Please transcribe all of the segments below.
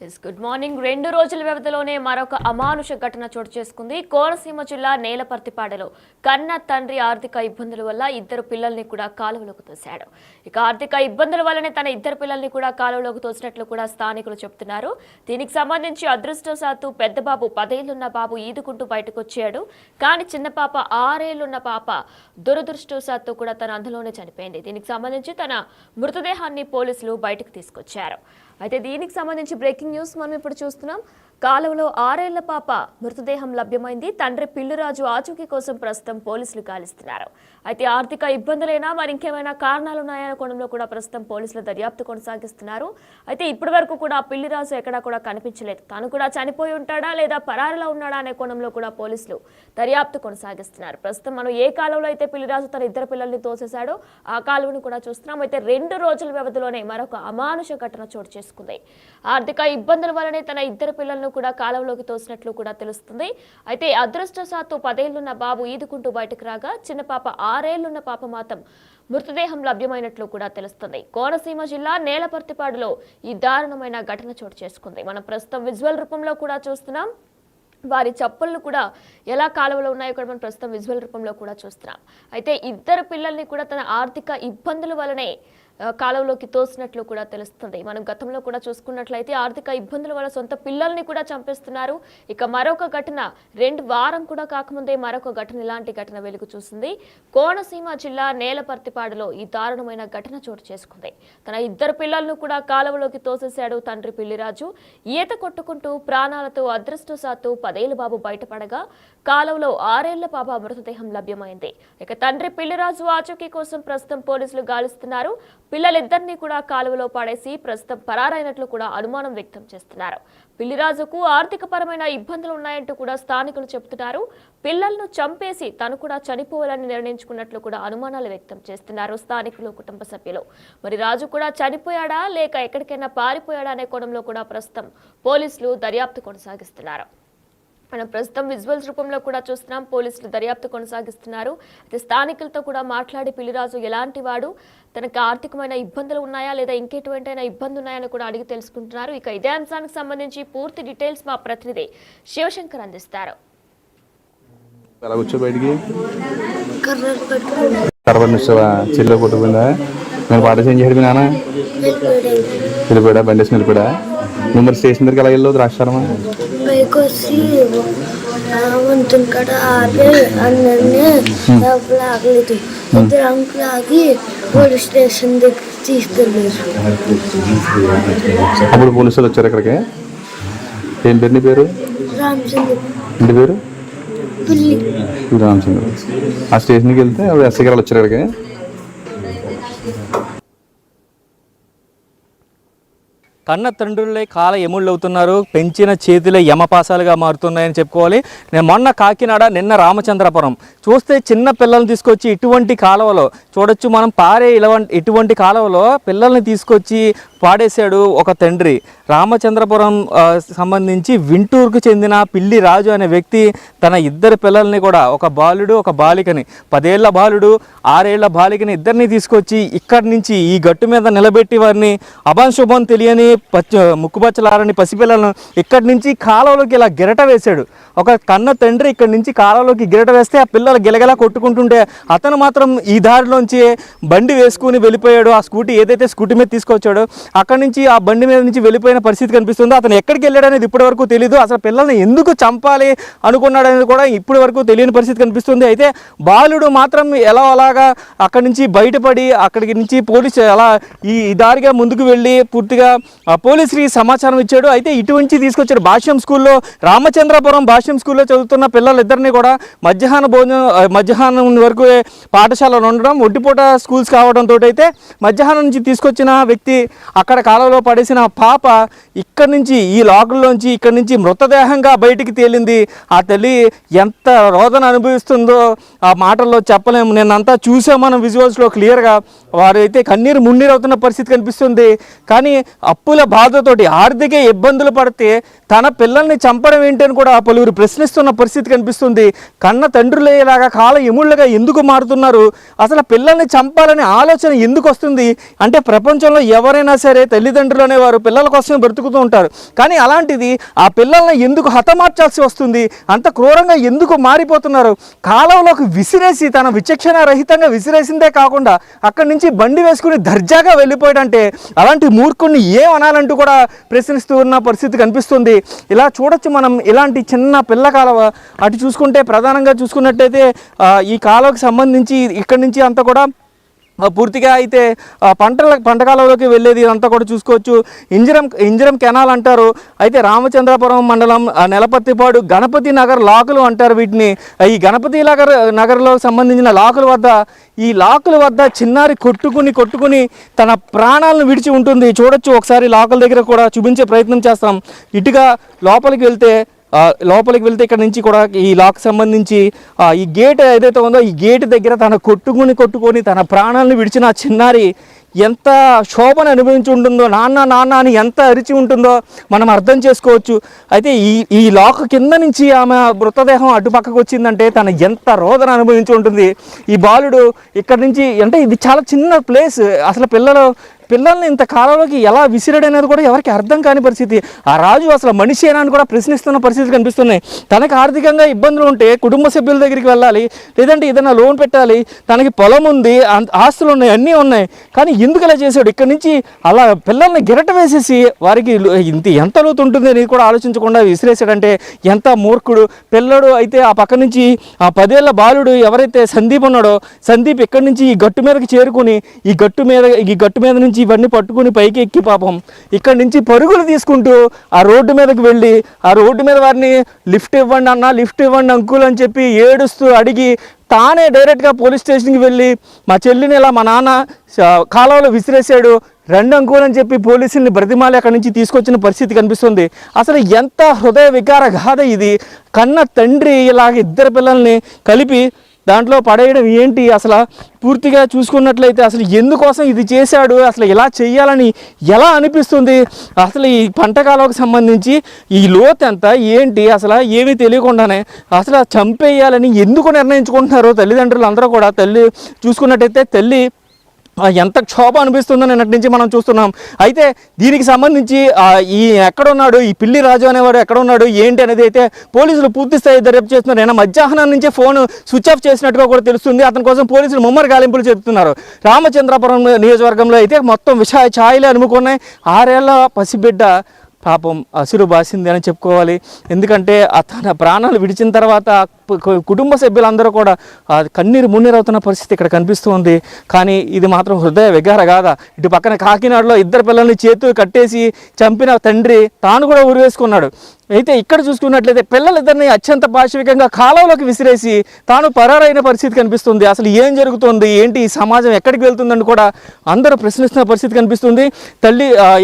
Good morning. 2 రోజుల వ్యవధిలోనే మరొక అమానుష ఘటన చోటు చేసుకుంది. కోనసీమ జిల్లా నేలపర్తిపాడులో కన్న తండ్రి ఆర్థిక ఇబ్బందుల వల్ల ఇద్దరు పిల్లల్ని కూడా కాలువలోకి తోశాడు. ఇక ఆర్థిక ఇబ్బందుల వల్లనే తన ఇద్దరు పిల్లల్ని కూడా కాలువలోకి తోసినట్లు కూడా స్థానికులు చెబుతున్నారు. దీనికి సంబంధించి అదృష్టవశాత్తు పెద్ద బాబు 10 ఏళ్లున్న బాబు ఈదుకుంటూ బయటకు వచ్చాడు. కానీ చిన్న పాప 6 ఏళ్లున్న పాప దురదృష్టవశాత్తు కూడా తన అందులోనే చనిపోయింది. దీనికి సంబంధించి తన మృతదేహాన్ని పోలీసులు బయటకు తీసుకొచ్చారు. అయితే దీనికి సంబంధించి బ్రేకింగ్ న్యూస్ మనం ఇప్పుడు చూస్తున్నాం. కాలువలో 6 ఏళ్ల పాప మృతదేహం లభ్యమైంది. తండ్రి పిల్లిరాజు ఆచూకీ కోసం ప్రస్తుతం పోలీసులు గాలిస్తున్నారు. అయితే ఆర్థిక ఇబ్బందులైనా మరి ఇంకేమైనా కారణాలు ఉన్నాయనే కోణంలో కూడా ప్రస్తుతం పోలీసులు దర్యాప్తు కొనసాగిస్తున్నారు. అయితే ఇప్పటి వరకు కూడా పిల్లిరాజు ఎక్కడా కూడా కనిపించలేదు. తాను కూడా చనిపోయి ఉంటాడా లేదా పరారిలో ఉన్నాడా అనే కోణంలో కూడా పోలీసులు దర్యాప్తు కొనసాగిస్తున్నారు. ప్రస్తుతం మనం ఏ కాలువలో అయితే పిల్లిరాజు తన ఇద్దరు పిల్లల్ని తోసేశాడో ఆ కాలువను కూడా చూస్తున్నాం. అయితే 2 రోజుల వ్యవధిలోనే మరొక అమానుష ఘటన చోటు చేసుకుంది. ఆర్థిక ఇబ్బందుల వల్లనే తన ఇద్దరు పిల్లలను కూడా కాలువలోకి తోసినట్లు కూడా తెలుస్తుంది. అయితే అదృష్టవశాత్తు 10 ఏళ్లున్న బాబు ఈదుకుంటూ బయటకు రాగా చిన్న పాప 6 ఏళ్లున్న పాప మాత్రం మృతదేహం లభ్యమైనట్లు కూడా తెలుస్తుంది. కోనసీమ జిల్లా నేలపర్తిపాడులో ఈ దారుణమైన ఘటన చోటు చేసుకుంది. మనం ప్రస్తుతం విజువల్ రూపంలో కూడా చూస్తున్నాం. వారి చప్పుళ్ళు కూడా ఎలా కాలువలో ఉన్నాయో కూడా మనం ప్రస్తుతం విజువల్ రూపంలో కూడా చూస్తున్నాం. అయితే ఇద్దరు పిల్లల్ని కూడా తన ఆర్థిక ఇబ్బందుల వల్లనే కాలువలోకి తోసినట్లు కూడా తెలుస్తుంది. మనం గతంలో కూడా చూసుకున్నట్లయితే ఆర్థిక ఇబ్బందుల వల్ల సొంత పిల్లల్ని కూడా చంపేస్తున్నారు. ఇక మరొక ఘటన 2 వారం కూడా కాకముందే మరొక ఘటన ఇలాంటి ఘటన వెలుగు చూసింది. కోనసీమ జిల్లా నేలపర్తిపాడులో ఈ దారుణమైన ఘటన చోటు చేసుకుంది. తన ఇద్దరు పిల్లలను కూడా కాలువలోకి తోసేశాడు తండ్రి పిల్లిరాజు. ఈత కొట్టుకుంటూ ప్రాణాలతో అదృష్టవశాత్తు 10 ఏళ్ల బాబు బయటపడగా కాలువలో 6 ఏళ్ల పాప మృతదేహం లభ్యమైంది. ఇక తండ్రి పిల్లిరాజు ఆచూకీ కోసం ప్రస్తుతం పోలీసులు గాలిస్తున్నారు. పిల్లలిద్దరినీ కూడా కాలువలో పడేసి ప్రస్తుతం పరారైనట్లు కూడా అనుమానం వ్యక్తం చేస్తున్నారు. పిల్లిరాజుకు ఆర్థిక పరమైన ఇబ్బందులు ఉన్నాయంటూ కూడా స్థానికులు చెబుతున్నారు. పిల్లలను చంపేసి తను కూడా చనిపోవాలని నిర్ణయించుకున్నట్లు కూడా అనుమానాలు వ్యక్తం చేస్తున్నారు స్థానికులు, కుటుంబ సభ్యులు. మరి రాజు కూడా చనిపోయాడా లేక ఎక్కడికైనా పారిపోయాడా అనే కోణంలో కూడా ప్రస్తుతం పోలీసులు దర్యాప్తు కొనసాగిస్తున్నారు. మనం ప్రస్తుతం విజువల్స్ రూపంలో కూడా చూస్తున్నాం. పోలీసులు దర్యాప్తు కొనసాగిస్తున్నారు. అయితే స్థానికులతో కూడా మాట్లాడి పిల్లిరాజు ఎలాంటి వాడు, తనకు ఆర్థికమైన ఇబ్బందులు ఉన్నాయా లేదా ఇంకెటువంటైనా ఇబ్బంది ఉన్నాయని కూడా అడిగి తెలుసుకుంటున్నారు. ఇక ఇదే అంశానికి సంబంధించి పూర్తి డీటెయిల్స్ మా ప్రతినిధి శివశంకర్ అందిస్తారు. చెల్లో కొట్టుకుందా నేను పాఠశాల చేయడం నాన్న వెళ్ళిపోయా బండి వేసి వెళ్ళిపోయా. నువ్వు మరి స్టేషన్ దగ్గరికి ఎలా వెళ్ళవు ద్రాక్షారమా పైకి వచ్చి వంతుని కాడ ఆపి అందరినీ ఆగలేదు. ఇద్దరు అంకులు ఆగి పోలీస్ స్టేషన్ దగ్గర తీసుకెళ్ళారు. అప్పుడు పోలీసులు వచ్చారు ఇక్కడికి. ఏం పేరు నీ పేరు? రామచంద్ర. ఇంటి పేరు పిల్లి రామచంద్ర. ఆ స్టేషన్కి వెళ్తే అప్పుడు ఎస్ఐ గారు వచ్చారు ఇక్కడికి. కన్న తండ్రులే కాల ఎముళ్ళు అవుతున్నారు, పెంచిన చేతులే యమపాసాలుగా మారుతున్నాయని చెప్పుకోవాలి. నేను మొన్న కాకినాడ, నిన్న రామచంద్రపురం చూస్తే చిన్న పిల్లల్ని తీసుకొచ్చి ఇటువంటి కాలువలో చూడొచ్చు మనం. ఇటువంటి కాలువలో పిల్లల్ని తీసుకొచ్చి పాడేశాడు ఒక తండ్రి. రామచంద్రపురం సంబంధించి వింటూరుకు చెందిన పిల్లి రాజు అనే వ్యక్తి తన ఇద్దరు పిల్లల్ని కూడా, ఒక బాలుడు ఒక బాలికని, 10 ఏళ్ల బాలుడు 6 ఏళ్ల బాలికని ఇద్దరిని తీసుకొచ్చి ఇక్కడి నుంచి ఈ గట్టు మీద నిలబెట్టి వారిని అభంశుభం తెలియని ముక్కుపచ్చలారని పసిపిల్లలను ఇక్కడి నుంచి కాలువలోకి ఇలా గిరట వేశాడు. ఒక కన్న తండ్రి ఇక్కడి నుంచి కాలువలోకి గిరట వేస్తే ఆ పిల్లలు గిలగలా కొట్టుకుంటుంటే అతను మాత్రం ఈ దారిలోంచి బండి వేసుకుని వెళ్ళిపోయాడు. ఆ స్కూటీ ఏదైతే స్కూటీ మీద తీసుకొచ్చాడో అక్కడి నుంచి ఆ బండి మీద నుంచి వెళ్ళిపోయిన పరిస్థితి కనిపిస్తుంది. అతను ఎక్కడికి వెళ్ళాడు అనేది ఇప్పటి వరకు తెలియదు. అసలు పిల్లల్ని ఎందుకు చంపాలి అనుకున్నాడు అనేది కూడా ఇప్పటి వరకు తెలియని పరిస్థితి కనిపిస్తుంది. అయితే బాలుడు మాత్రం ఎలా అలాగా అక్కడి నుంచి బయటపడి అక్కడికి నుంచి పోలీసు అలా ఈ దారిగా ముందుకు వెళ్ళి పూర్తిగా పోలీసుకి సమాచారం ఇచ్చాడు. అయితే ఇటువంటి తీసుకొచ్చాడు. భాష్యం స్కూల్లో, రామచంద్రపురం భాష్యం స్కూల్లో చదువుతున్న పిల్లలిద్దరినీ కూడా మధ్యాహ్నం వరకు పాఠశాలలో ఉండడం, ఒంటిపూట స్కూల్స్ కావడంతో అయితే మధ్యాహ్నం నుంచి తీసుకొచ్చిన వ్యక్తి అక్కడ కాలంలో పడేసిన పాప ఇక్కడి నుంచి ఈ లాకుల్లోంచి ఇక్కడి నుంచి మృతదేహంగా బయటికి తేలింది. ఆ తల్లి ఎంత రోదన అనుభవిస్తుందో ఆ మాటల్లో చెప్పలేము. నిన్నంతా చూసాం మనం విజువల్స్లో క్లియర్గా. వారైతే కన్నీరు మున్నీరు అవుతున్న పరిస్థితి కనిపిస్తుంది. కానీ అప్పుల బాధతోటి ఆర్థిక ఇబ్బందులు పడితే తన పిల్లల్ని చంపడం ఏంటని కూడా పలువురు ప్రశ్నిస్తున్న పరిస్థితి కనిపిస్తుంది. కన్న తండ్రులేలాగా కాల ఎముళ్ళగా ఎందుకు మారుతున్నారు? అసలు పిల్లల్ని చంపాలనే ఆలోచన ఎందుకు వస్తుంది? అంటే ప్రపంచంలో ఎవరైనా సరే తల్లిదండ్రులు అనేవారు పిల్లల కోసమే బ్రతుకుతూ ఉంటారు. కానీ అలాంటిది ఆ పిల్లల్ని ఎందుకు హతమార్చాల్సి వస్తుంది? అంత క్రూరంగా ఎందుకు మారిపోతున్నారు? కాలంలోకి విసిరేసి తన విచక్షణ రహితంగా విసిరేసిందే కాకుండా అక్కడి నుంచి బండి వేసుకుని దర్జాగా వెళ్ళిపోయాడంటే అలాంటి మూర్ఖుడిని ఏం అనాలంటూ కూడా ప్రశ్నిస్తూ ఉన్న పరిస్థితి కనిపిస్తుంది. ఇలా చూడొచ్చు మనం. ఇలాంటి చిన్న పిల్ల కాలువ అటు చూసుకుంటే ప్రధానంగా చూసుకున్నట్టయితే ఈ కాలువకి సంబంధించి ఇక్కడి నుంచి అంతా కూడా పూర్తిగా అయితే పంట కాలంలోకి వెళ్ళేది ఇదంతా కూడా చూసుకోవచ్చు. ఇంజరం కెనాల్ అంటారు. అయితే రామచంద్రపురం మండలం నెలపర్తిపాడు గణపతి నగర్ లాకులు అంటారు వీటిని. ఈ గణపతి నగర్లో సంబంధించిన లాకుల వద్ద ఈ లాకుల వద్ద చిన్నారి కొట్టుకుని తన ప్రాణాలను విడిచి ఉంటుంది. చూడొచ్చు ఒకసారి లాకుల దగ్గర కూడా చూపించే ప్రయత్నం చేస్తాం. ఇటుగా లోపలికి వెళ్తే ఇక్కడ నుంచి కూడా ఈ లాక్ సంబంధించి ఈ గేట్ ఏదైతే ఉందో ఈ గేట్ దగ్గర తన కొట్టుకొని తన ప్రాణాలను విడిచిన చిన్నారి ఎంత శోభను అనుభవించి ఉంటుందో, నాన్న అని ఎంత అరిచి ఉంటుందో మనం అర్థం చేసుకోవచ్చు. అయితే ఈ లాక్ కింద నుంచి ఆమె మృతదేహం అటుపక్కకు వచ్చిందంటే తను ఎంత రోదన అనుభవించి ఉంటుంది. ఈ బాలుడు ఇక్కడ నుంచి అంటే ఇది చాలా చిన్న ప్లేస్. అసలు పిల్లల్ని ఇంత కాలంలోకి ఎలా విసిరాడనేది కూడా ఎవరికి అర్థం కాని పరిస్థితి. ఆ రాజు అసలు మనిషి అని కూడా ప్రశ్నిస్తున్న పరిస్థితి కనిపిస్తున్నాయి. తనకు ఆర్థికంగా ఇబ్బందులు ఉంటే కుటుంబ సభ్యుల దగ్గరికి వెళ్ళాలి, లేదంటే ఏదైనా లోన్ పెట్టాలి, తనకి పొలం ఉంది, ఆస్తులు ఉన్నాయి, అన్నీ ఉన్నాయి. కానీ ఎందుకు ఇలా చేశాడు? ఇక్కడ నుంచి అలా పిల్లల్ని గిరట వేసేసి వారికి ఎంత లోతు ఉంటుంది అని కూడా ఆలోచించకుండా విసిరేసాడంటే ఎంత మూర్ఖుడు. పిల్లడు అయితే ఆ పక్క నుంచి ఆ 10 ఏళ్ల బాలుడు ఎవరైతే సందీప్ ఉన్నాడో, సందీప్ ఇక్కడి నుంచి ఈ గట్టు మీదకి చేరుకుని ఈ గట్టు మీద నుంచి ఇవన్నీ పట్టుకుని పైకి ఎక్కి పాపం ఇక్కడి నుంచి పరుగులు తీసుకుంటూ ఆ రోడ్డు మీదకి వెళ్ళి ఆ రోడ్డు మీద వారిని లిఫ్ట్ ఇవ్వండి అంకుల్ అని చెప్పి ఏడుస్తూ అడిగి తానే డైరెక్ట్గా పోలీస్ స్టేషన్కి వెళ్ళి మా చెల్లిని ఇలా మా నాన్న కాలువలో విసిరేసాడు, 2 అంకుల్ అని చెప్పి పోలీసుల్ని బ్రతిమాలి అక్కడి నుంచి తీసుకొచ్చిన పరిస్థితి కనిపిస్తుంది. అసలు ఎంత హృదయ వికార గాథ ఇది. కన్న తండ్రి ఇలాగ 2 పిల్లల్ని కలిపి దాంట్లో పడేయడం ఏంటి? అసలు పూర్తిగా చూసుకున్నట్లయితే అసలు ఎందుకోసం ఇది చేశాడు, అసలు ఇలా చేయాలని ఎలా అనిపిస్తుంది? అసలు ఈ పంట కాలంకి సంబంధించి ఈ లోతు ఎంత ఏంటి అసలు ఏమీ తెలియకుండానే అసలు చంపేయాలని ఎందుకు నిర్ణయించుకుంటున్నారో తల్లిదండ్రులు అందరూ కూడా. చూసుకున్నట్టయితే తల్లి ఎంత క్షోభ అనిపిస్తుందో నిన్నటి నుంచి మనం చూస్తున్నాం. అయితే దీనికి సంబంధించి ఎక్కడున్నాడు ఈ పిల్లి రాజు అనేవాడు, ఎక్కడున్నాడు ఏంటి అనేది అయితే పోలీసులు పూర్తి స్థాయి దర్యాప్తు చేస్తున్నారు. నిన్న మధ్యాహ్నం నుంచే ఫోన్ స్విచ్ ఆఫ్ చేసినట్టుగా కూడా తెలుస్తుంది. అతని కోసం పోలీసులు ముమ్మర గాలింపులు చెప్తున్నారు. రామచంద్రపురం నియోజకవర్గంలో అయితే మొత్తం ఛాయలే అనుకున్నాయి. 6 ఏళ్ల పసిబిడ్డ పాపం అసురు బాసింది అని చెప్పుకోవాలి. ఎందుకంటే తన ప్రాణాలు విడిచిన తర్వాత కుటుంబ సభ్యులందరూ కూడా కన్నీరు మున్నీరవుతున్న పరిస్థితి ఇక్కడ కనిపిస్తుంది. కానీ ఇది మాత్రం హృదయ విగార కాదా. ఇటు పక్కన కాకినాడలో 2 పిల్లల్ని చేతులు కట్టేసి చంపిన తండ్రి తాను కూడా ఉరివేసుకున్నాడు. అయితే ఇక్కడ చూసుకున్నట్లయితే పిల్లలిద్దరిని అత్యంత పాశవికంగా కాలంలోకి విసిరేసి తాను పరారైన పరిస్థితి కనిపిస్తుంది. అసలు ఏం జరుగుతుంది ఏంటి, ఈ సమాజం ఎక్కడికి వెళ్తుందని కూడా అందరూ ప్రశ్నిస్తున్న పరిస్థితి కనిపిస్తుంది.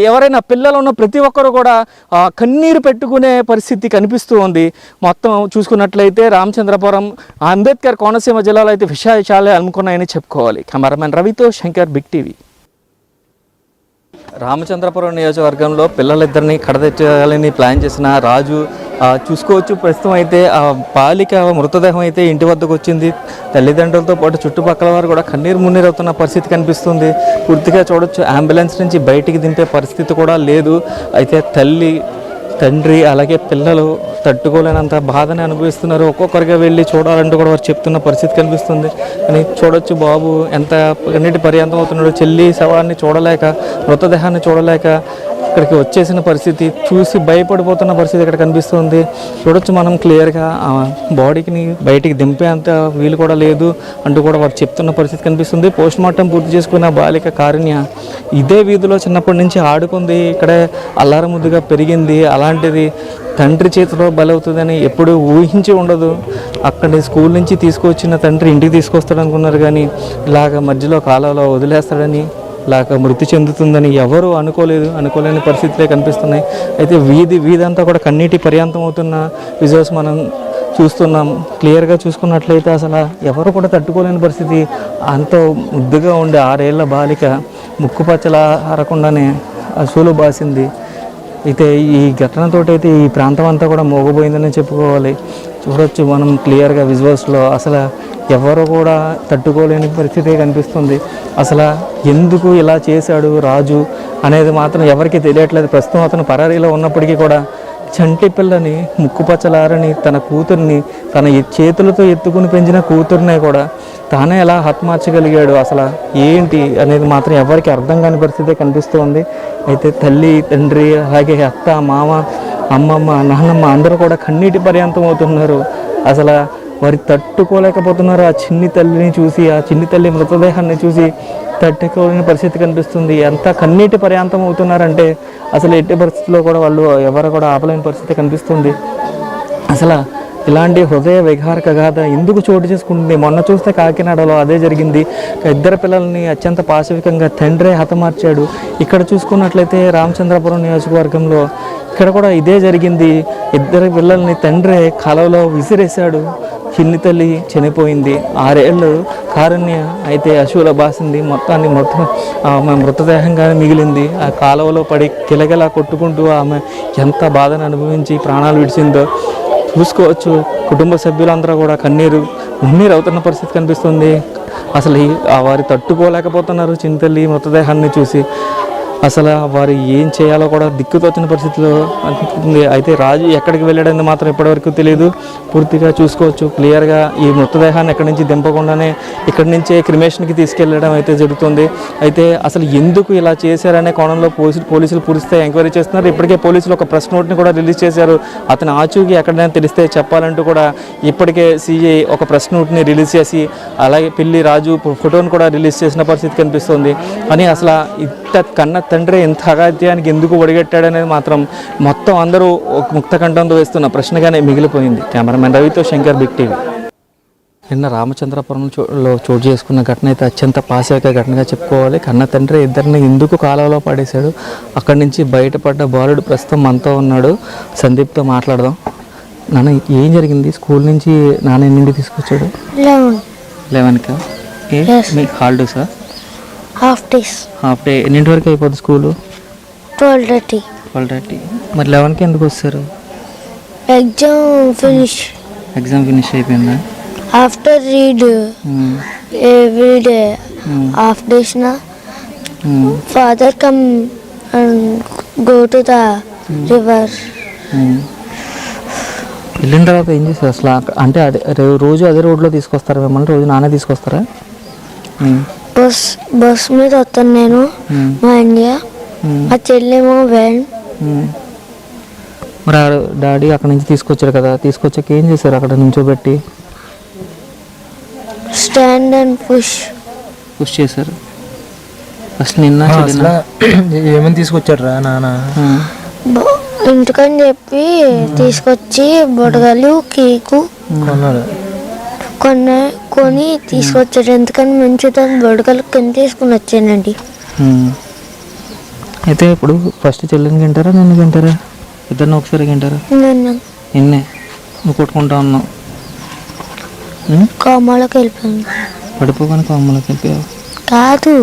ఎవరైనా పిల్లలు ఉన్న ప్రతి ఒక్కరు కూడా కన్నీరు పెట్టుకునే పరిస్థితి కనిపిస్తూ ఉంది. మొత్తం చూసుకున్నట్లయితే రామచంద్రపురం అంబేద్కర్ కోనసీమ జిల్లాలో అయితే విషయాలే అనుకున్నాయని చెప్పుకోవాలి. కెమెరామెన్ రవితో శంకర్, బిగ్ టీవీ. రామచంద్రపురం నియోజకవర్గంలో పిల్లలిద్దరిని కడతెచ్చాలని ప్లాన్ చేసిన రాజు చూసుకోవచ్చు. ప్రస్తుతం అయితే ఆ బాలిక మృతదేహం అయితే ఇంటి వద్దకు వచ్చింది. తల్లిదండ్రులతో పాటు చుట్టుపక్కల వారు కూడా కన్నీరు మున్నీరవుతున్న పరిస్థితి కనిపిస్తుంది. పూర్తిగా చూడొచ్చు, అంబులెన్స్ నుంచి బయటికి దింపే పరిస్థితి కూడా లేదు. అయితే తల్లి, తండ్రి అలాగే పిల్లలు తట్టుకోలేనంత బాధని అనుభవిస్తున్నారు. ఒక్కొక్కరిగా వెళ్ళి చూడాలంటూ కూడా వారు చెప్తున్న పరిస్థితి కనిపిస్తుంది. కానీ చూడొచ్చు బాబు ఎంత కన్నీటి పర్యంతం అవుతున్నాడు. చెల్లి శవాన్ని చూడలేక, మృతదేహాన్ని చూడలేక ఇక్కడికి వచ్చేసిన పరిస్థితి, చూసి భయపడిపోతున్న పరిస్థితి ఇక్కడ కనిపిస్తుంది. చూడొచ్చు మనం క్లియర్గా బాడీని బయటికి దింపేంత వీలు కూడా లేదు అంటూ కూడా వారు చెప్తున్న పరిస్థితి కనిపిస్తుంది. పోస్ట్ మార్టం పూర్తి చేసుకున్న బాలిక కారుణ్య ఇదే వీధిలో చిన్నప్పటి నుంచి ఆడుకుంది, ఇక్కడే అల్లారముద్దుగా పెరిగింది. అలాంటిది తండ్రి చేతిలో బలవుతుందని ఎప్పుడు ఊహించి ఉండదు. అక్కడి స్కూల్ నుంచి తీసుకొచ్చిన తండ్రి ఇంటికి తీసుకొస్తాడు అనుకున్నారు, కానీ ఇలాగ మధ్యలో కాలంలో వదిలేస్తాడని, ఇలాగ మృతి చెందుతుందని ఎవరు అనుకోలేని పరిస్థితులే కనిపిస్తున్నాయి. అయితే వీధి అంతా కూడా కన్నీటి పర్యంతం అవుతున్న విజువల్స్ మనం చూస్తున్నాం. క్లియర్గా చూసుకున్నట్లయితే అసలు ఎవరు కూడా తట్టుకోలేని పరిస్థితి. అంత ముద్దుగా ఉండే 6 ఏళ్ల బాలిక ముక్కుపచ్చల అరకుండానే అసూలు బాసింది. అయితే ఈ ఘటనతోటి అయితే ఈ ప్రాంతం అంతా కూడా మోగపోయిందని చెప్పుకోవాలి. చూడొచ్చు మనం క్లియర్గా విజువల్స్లో అసలు ఎవరు కూడా తట్టుకోలేని పరిస్థితి కనిపిస్తుంది. అసలు ఎందుకు ఇలా చేశాడు రాజు అనేది మాత్రం ఎవరికి తెలియట్లేదు. ప్రస్తుతం అతను పరారీలో ఉన్నప్పటికీ కూడా చంటి పిల్లని ముక్కుపచ్చలారని తన కూతుర్ని తన చేతులతో ఎత్తుకుని పెంచిన కూతుర్నే కూడా తానే ఎలా హతమార్చగలిగాడు అసలు ఏంటి అనేది మాత్రం ఎవరికి అర్థం కాని పరిస్థితి కనిపిస్తుంది. అయితే తల్లి తండ్రి అలాగే అత్త మామ అమ్మమ్మ నాన్నమ్మ అందరూ కూడా కన్నీటి పర్యంతం అవుతున్నారు. అసలు వారి తట్టుకోలేకపోతున్నారు. ఆ చిన్ని తల్లిని చూసి ఆ చిన్ని తల్లి మృతదేహాన్ని చూసి తట్టుకోలేని పరిస్థితి కనిపిస్తుంది. ఎంత కన్నీటి పర్యాంతం అవుతున్నారంటే అసలు ఎట్టి పరిస్థితుల్లో కూడా వాళ్ళు ఎవరు కూడా ఆపలేని పరిస్థితి కనిపిస్తుంది. అసలు ఇలాంటి హృదయ విహారక గాథ ఎందుకు చోటు చేసుకుంటుంది? మొన్న చూస్తే కాకినాడలో అదే జరిగింది. ఇద్దరు పిల్లల్ని అత్యంత పాశవికంగా తండ్రే హతమార్చాడు. ఇక్కడ చూసుకున్నట్లయితే రామచంద్రపురం నియోజకవర్గంలో ఇక్కడ కూడా ఇదే జరిగింది. ఇద్దరు పిల్లల్ని తండ్రే కాలువలో విసిరేశాడు. చిన్ని తల్లి చనిపోయింది. 6 ఏళ్ళు కారుణ్య అయితే అశువుల బాసింది. ఆమె మృతదేహంగానే మిగిలింది. ఆ కాలువలో పడి కిలకిలా కొట్టుకుంటూ ఆమె ఎంత బాధను అనుభవించి ప్రాణాలు విడిచిందో చూసుకోవచ్చు. కుటుంబ సభ్యులందరూ కూడా కన్నీరు అవుతున్న పరిస్థితి కనిపిస్తుంది. అసలు వారు తట్టుకోలేకపోతున్నారు చిన్న తల్లి మృతదేహాన్ని చూసి. అసలు వారు ఏం చేయాలో కూడా దిక్కుతోచిన పరిస్థితిలో అనిపిస్తుంది. అయితే రాజు ఎక్కడికి వెళ్ళాడని మాత్రం ఇప్పటివరకు తెలియదు. పూర్తిగా చూసుకోవచ్చు క్లియర్గా ఈ మృతదేహాన్ని ఎక్కడి నుంచి దింపకుండానే ఇక్కడి నుంచే క్రిమేషన్కి తీసుకెళ్ళడం అయితే జరుగుతుంది. అయితే అసలు ఎందుకు ఇలా చేశారనే కోణంలో పోలీసులు పూరిస్తే ఎంక్వైరీ చేస్తున్నారు. ఇప్పటికే పోలీసులు ఒక ప్రెస్ నోట్ని కూడా రిలీజ్ చేశారు. అతని ఆచూకీ ఎక్కడైనా తెలిస్తే చెప్పాలంటూ కూడా ఇప్పటికే సిఐ ఒక ప్రెస్ నోట్ని రిలీజ్ చేసి అలాగే పిల్లి రాజు ఫోటోను కూడా రిలీజ్ చేసిన పరిస్థితి కనిపిస్తుంది. అని అసలు కన్న తండ్రి ఇంత అగాధ్యానికి ఎందుకు ఒడిగట్టాడనేది మాత్రం మొత్తం అందరూ ఒక ముక్త కంఠంతో వేస్తున్న ప్రశ్నగానే మిగిలిపోయింది. కెమెరామెన్ రవితో శంకర్, బిగ్ టీవీ. నిన్న రామచంద్రపురంలో చోటు చేసుకున్న ఘటన అయితే అత్యంత పాశవిక ఘటనగా చెప్పుకోవాలి. కన్న తండ్రి ఇద్దరిని ఎందుకు కాలువలో పడేశాడు, అక్కడి నుంచి బయటపడ్డ బాలుడు ప్రస్తుతం మనతో ఉన్నాడు. సందీప్తో మాట్లాడదాం. నాన్న ఏం జరిగింది? స్కూల్ నుంచి నాన్న ఎన్నింటికి తీసుకొచ్చాడు? 11కా? మీకు హాలిడేసా? Half day. ఎన్నింటి వరకు అయిపోద్ది స్కూలు? 12:30. మరి 11కి ఎందుకు వస్తారు? ఎగ్జామ్ ఫినిష్ అయిపోయిందా? After read every day half days నా father come and go to the river. వెళ్ళిన తర్వాత ఏం చేస్తారు అసలు? అంటే అదే రోజు అదే రోడ్లో తీసుకొస్తారా మిమ్మల్ని? రోజు నానే తీసుకొస్తారా? బస్ మీద వస్తాను నేను, మా ఇండియా, మా చెల్లెమో వ్యాన్. మరి డాడీ అక్కడ నుంచి తీసుకొచ్చారు కదా, తీసుకొచ్చాక ఏం చేశారు? అక్కడ నుంచోబెట్టి స్టాండ్ అండ్ పుష్ చేశారు. ఫస్ట్ నిన్న ఏమని తీసుకొచ్చారు రా నాన్న? ఇంటికని చెప్పి తీసుకొచ్చి బొడగలు కేకు కొని తీసుకొచ్చాడు. ఎందుకని మంచిగా బొడగలు కింద తీసుకుని వచ్చానండి. అయితే ఇప్పుడు ఫస్ట్ చెల్లిని తింటారా నన్ను తింటారా? ఇద్దరిని ఒకసారి తింటారా? నిన్నే నువ్వు కొట్టుకుంటా ఉన్నావు. కోమాలోకి వెళ్ళిపోయాను. పడిపోగానే కోమాలోకి వెళ్ళిపోయావు? కాదు,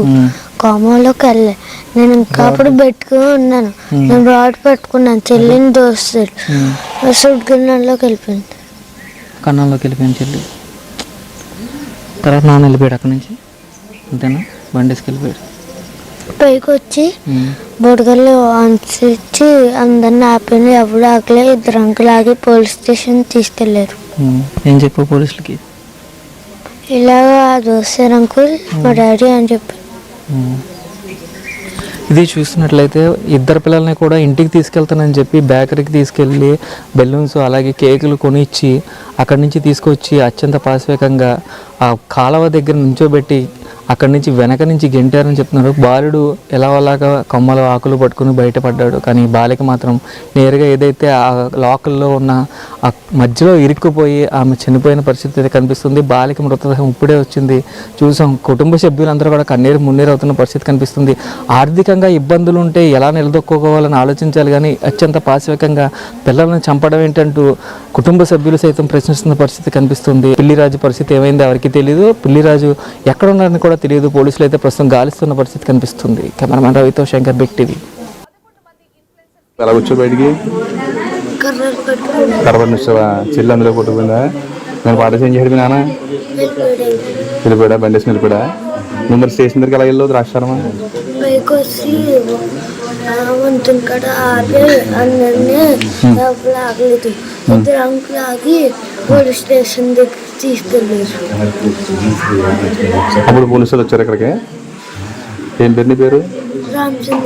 కోమాలోకి వెళ్ళే. నేను ఇంకా అప్పుడు పెట్టుకుని ఉన్నాను. నేను రాడ్ పెట్టుకున్నాను. చెల్లిని దోస్తాడు. సుడ్ గిన్నెలోకి వెళ్ళిపోయింది. కన్నంలోకి వెళ్ళిపోయింది చెల్లి. తర్వాత నాన్న వెళ్ళిపోయాడు అక్కడి నుంచి, అంతేనా? బండేసుకు వెళ్ళిపోయాడు. పైకి వచ్చి బొడగలు ఇచ్చి అందరిని ఆపిన. ఎవరు ఆకలే. 2 అంకులు ఆగి పోలీస్ స్టేషన్ తీసుకెళ్లారు. ఏం చెప్పు పోలీసులకి? ఇలాగా దోస్తారు అంకుల్ మా డాడీ అని చెప్పి. ఇది చూస్తున్నట్లయితే ఇద్దరు పిల్లల్ని కూడా ఇంటికి తీసుకెళ్తానని చెప్పి బేకరీకి తీసుకెళ్ళి బెలూన్స్ అలాగే కేకులు కొనిచ్చి అక్కడి నుంచి తీసుకొచ్చి అత్యంత పాశవికంగా ఆ కాలువ దగ్గర నుంచోబెట్టి అక్కడి నుంచి వెనక నుంచి గెంటారని చెప్తున్నారు. బాలుడు ఎలా అలాగా కొమ్మలు ఆకులు పట్టుకుని బయటపడ్డాడు. కానీ బాలిక మాత్రం నేరుగా ఏదైతే ఆ లోకల్లో ఉన్న ఆ మధ్యలో ఇరుక్కుపోయి ఆమె చనిపోయిన పరిస్థితి కనిపిస్తుంది. బాలిక మృతదేహం ఇప్పుడే వచ్చింది, చూసాం. కుటుంబ సభ్యులందరూ కూడా కన్నీరు మున్నీరు అవుతున్న పరిస్థితి కనిపిస్తుంది. ఆర్థికంగా ఇబ్బందులు ఉంటే ఎలా నిలదొక్కుకోవాలని ఆలోచించాలి, కానీ అత్యంత పాశవికంగా పిల్లలను చంపడం ఏంటంటూ కుటుంబ సభ్యులు సైతం ప్రశ్నిస్తున్న పరిస్థితి కనిపిస్తుంది. పిల్లిరాజు పరిస్థితి ఏమైంది ఎవరికి తెలియదు. పిల్లిరాజు ఎక్కడ ఉన్నారని కూడా తెలియదు. పోలీసులు అయితే ప్రస్తుతం గాలిస్తున్న పరిస్థితి కనిపిస్తుంది. కెమెరామెన్ రవితో శంకర్, బిగ్ టీవీ. ఎలా వచ్చావు బయటికి? కర్రలు పెట్టుకున్నాను. కరబడి వచ్చావా? చెల్లి అందులో కొట్టుకుందా? నేను పాట చేంజ్ చేయడు మీ నాన్న వెళ్ళిపోయాడా? బండి వేసుకుని వెళ్ళిపోయాడా? నువ్వు మరి స్టేషన్ దగ్గరికి ఎలా వెళ్ళావు? ద్రాక్షారమా పైకి వచ్చి వంతుని కాడ ఆపి అందరినీ లోపల ఆగలేదు. ఇద్దరు అంకులు ఆగి పోలీస్ స్టేషన్ దగ్గర తీసుకెళ్ళారు. అప్పుడు పోలీసులు వచ్చారు ఇక్కడికి. ఏం పేరు నీ పేరు? రామచంద్ర.